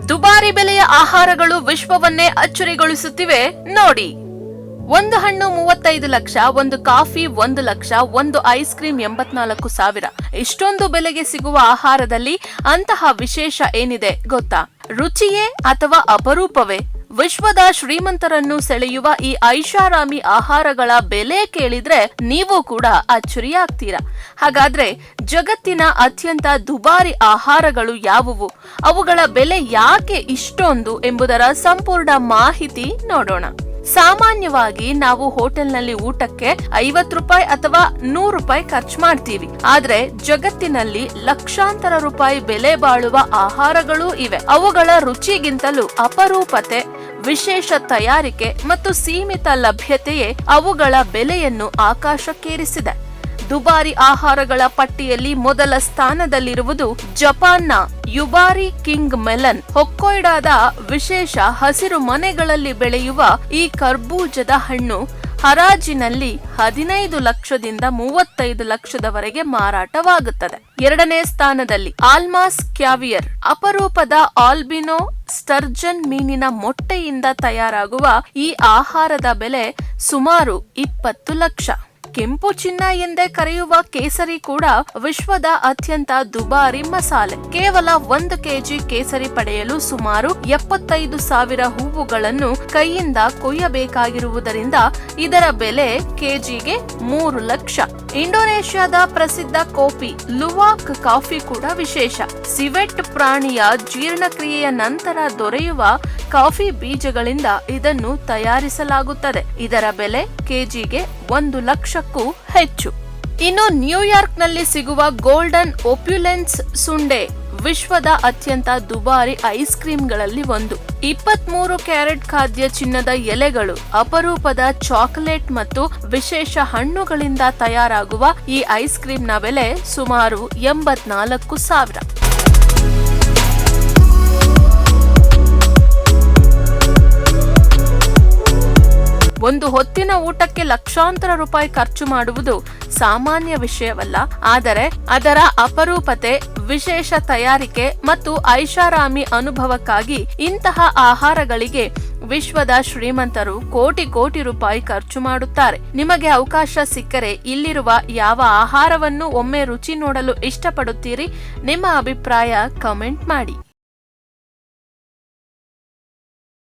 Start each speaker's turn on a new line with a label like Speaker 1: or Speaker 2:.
Speaker 1: ದುಬಾರಿ ಬೆಲೆಯ ಆಹಾರಗಳು ವಿಶ್ವವನ್ನೇ ಅಚ್ಚರಿಗೊಳಿಸುತ್ತಿವೆ ನೋಡಿ. ಒಂದು ಹಣ್ಣು 35 ಲಕ್ಷ, ಒಂದು ಕಾಫಿ 1 ಲಕ್ಷ, ಒಂದು ಐಸ್ ಕ್ರೀಮ್ 84,000. ಇಷ್ಟೊಂದು ಬೆಲೆಗೆ ಸಿಗುವ ಆಹಾರದಲ್ಲಿ ಅಂತಹ ವಿಶೇಷ ಏನಿದೆ ಗೊತ್ತಾ? ರುಚಿಯೇ ಅಥವಾ ಅಪರೂಪವೇ? ವಿಶ್ವದ ಶ್ರೀಮಂತರನ್ನು ಸೆಳೆಯುವ ಈ ಐಷಾರಾಮಿ ಆಹಾರಗಳ ಬೆಲೆ ಕೇಳಿದ್ರೆ ನೀವು ಕೂಡ ಅಚ್ಚರಿಯಾಗ್ತೀರಾ. ಹಾಗಾದ್ರೆ ಜಗತ್ತಿನ ಅತ್ಯಂತ ದುಬಾರಿ ಆಹಾರಗಳು ಯಾವುವು, ಅವುಗಳ ಬೆಲೆ ಯಾಕೆ ಇಷ್ಟೊಂದು ಎಂಬುದರ ಸಂಪೂರ್ಣ ಮಾಹಿತಿ ನೋಡೋಣ. ಸಾಮಾನ್ಯವಾಗಿ ನಾವು ಹೋಟೆಲ್ನಲ್ಲಿ ಊಟಕ್ಕೆ 50 ರೂಪಾಯಿ ಅಥವಾ 100 ರೂಪಾಯಿ ಖರ್ಚು ಮಾಡ್ತೀವಿ. ಆದ್ರೆ ಜಗತ್ತಿನಲ್ಲಿ ಲಕ್ಷಾಂತರ ರೂಪಾಯಿ ಬೆಲೆ ಬಾಳುವ ಆಹಾರಗಳೂ ಇವೆ. ಅವುಗಳ ರುಚಿಗಿಂತಲೂ ಅಪರೂಪತೆ, ವಿಶೇಷ ತಯಾರಿಕೆ ಮತ್ತು ಸೀಮಿತ ಲಭ್ಯತೆಯೇ ಅವುಗಳ ಬೆಲೆಯನ್ನು ಆಕಾಶಕ್ಕೇರಿಸಿದೆ. ದುಬಾರಿ ಆಹಾರಗಳ ಪಟ್ಟಿಯಲ್ಲಿ ಮೊದಲ ಸ್ಥಾನದಲ್ಲಿರುವುದು ಜಪಾನ್ನ ಯುಬಾರಿ ಕಿಂಗ್ ಮೆಲನ್. ಹೊಕ್ಕೊಯ್ಡಾದ ವಿಶೇಷ ಹಸಿರು ಮನೆಗಳಲ್ಲಿ ಬೆಳೆಯುವ ಈ ಕರ್ಬೂಜದ ಹಣ್ಣು ಹರಾಜಿನಲ್ಲಿ 15 ಲಕ್ಷದಿಂದ 35 ಲಕ್ಷದವರೆಗೆ ಮಾರಾಟವಾಗುತ್ತದೆ. ಎರಡನೇ ಸ್ಥಾನದಲ್ಲಿ ಆಲ್ಮಾಸ್ ಕ್ಯಾವಿಯರ್, ಅಪರೂಪದ ಆಲ್ಬಿನೋ ಸ್ಟರ್ಜನ್ ಮೀನಿನ ಮೊಟ್ಟೆಯಿಂದ ತಯಾರಾಗುವ ಈ ಆಹಾರದ ಬೆಲೆ ಸುಮಾರು 20 ಲಕ್ಷ. ಕೆಂಪು ಚಿನ್ನ ಎಂದೇ ಕರೆಯುವ ಕೇಸರಿ ಕೂಡ ವಿಶ್ವದ ಅತ್ಯಂತ ದುಬಾರಿ ಮಸಾಲೆ. ಕೇವಲ 1 ಕೆಜಿ ಕೇಸರಿ ಪಡೆಯಲು ಸುಮಾರು 75,000 ಹೂವುಗಳನ್ನು ಕೈಯಿಂದ ಕೊಯ್ಯಬೇಕಾಗಿರುವುದರಿಂದ ಇದರ ಬೆಲೆ ಕೆಜಿಗೆ 3 ಲಕ್ಷ. ಇಂಡೋನೇಷ್ಯಾದ ಪ್ರಸಿದ್ಧ ಕಾಫಿ ಲುವಾಕ್ ಕಾಫಿ ಕೂಡ ವಿಶೇಷ. ಸಿವೆಟ್ ಪ್ರಾಣಿಯ ಜೀರ್ಣಕ್ರಿಯೆಯ ನಂತರ ದೊರೆಯುವ ಕಾಫಿ ಬೀಜಗಳಿಂದ ಇದನ್ನು ತಯಾರಿಸಲಾಗುತ್ತದೆ. ಇದರ ಬೆಲೆ ಕೆಜಿಗೆ 1 ಲಕ್ಷಕ್ಕೂ ಹೆಚ್ಚು. ಇನ್ನು ನ್ಯೂಯಾರ್ಕ್ ನಲ್ಲಿ ಸಿಗುವ ಗೋಲ್ಡನ್ ಒಪ್ಯುಲೆನ್ಸ್ ಸುಂಡೆ ವಿಶ್ವದ ಅತ್ಯಂತ ದುಬಾರಿ ಐಸ್ ಕ್ರೀಮ್ಗಳಲ್ಲಿ ಒಂದು. 23 ಕ್ಯಾರೆಟ್ ಖಾದ್ಯ ಚಿನ್ನದ ಎಲೆಗಳು, ಅಪರೂಪದ ಚಾಕೊಲೇಟ್ ಮತ್ತು ವಿಶೇಷ ಹಣ್ಣುಗಳಿಂದ ತಯಾರಾಗುವ ಈ ಐಸ್ ಕ್ರೀಮ್ನ ಬೆಲೆ ಸುಮಾರು 84,000. ಒಂದು ಹೊತ್ತಿನ ಊಟಕ್ಕೆ ಲಕ್ಷಾಂತರ ರೂಪಾಯಿ ಖರ್ಚು ಮಾಡುವುದು ಸಾಮಾನ್ಯ ವಿಷಯವಲ್ಲ. ಆದರೆ ಅದರ ಅಪರೂಪತೆ, ವಿಶೇಷ ತಯಾರಿಕೆ ಮತ್ತು ಐಷಾರಾಮಿ ಅನುಭವಕ್ಕಾಗಿ ಇಂತಹ ಆಹಾರಗಳಿಗೆ ವಿಶ್ವದ ಶ್ರೀಮಂತರು ಕೋಟಿ ರೂಪಾಯಿ ಖರ್ಚು ಮಾಡುತ್ತಾರೆ. ನಿಮಗೆ ಅವಕಾಶ ಸಿಕ್ಕರೆ ಇಲ್ಲಿರುವ ಯಾವ ಆಹಾರವನ್ನು ಒಮ್ಮೆ ರುಚಿ ನೋಡಲು ಇಷ್ಟಪಡುತ್ತೀರಿ? ನಿಮ್ಮ ಅಭಿಪ್ರಾಯ ಕಮೆಂಟ್ ಮಾಡಿ.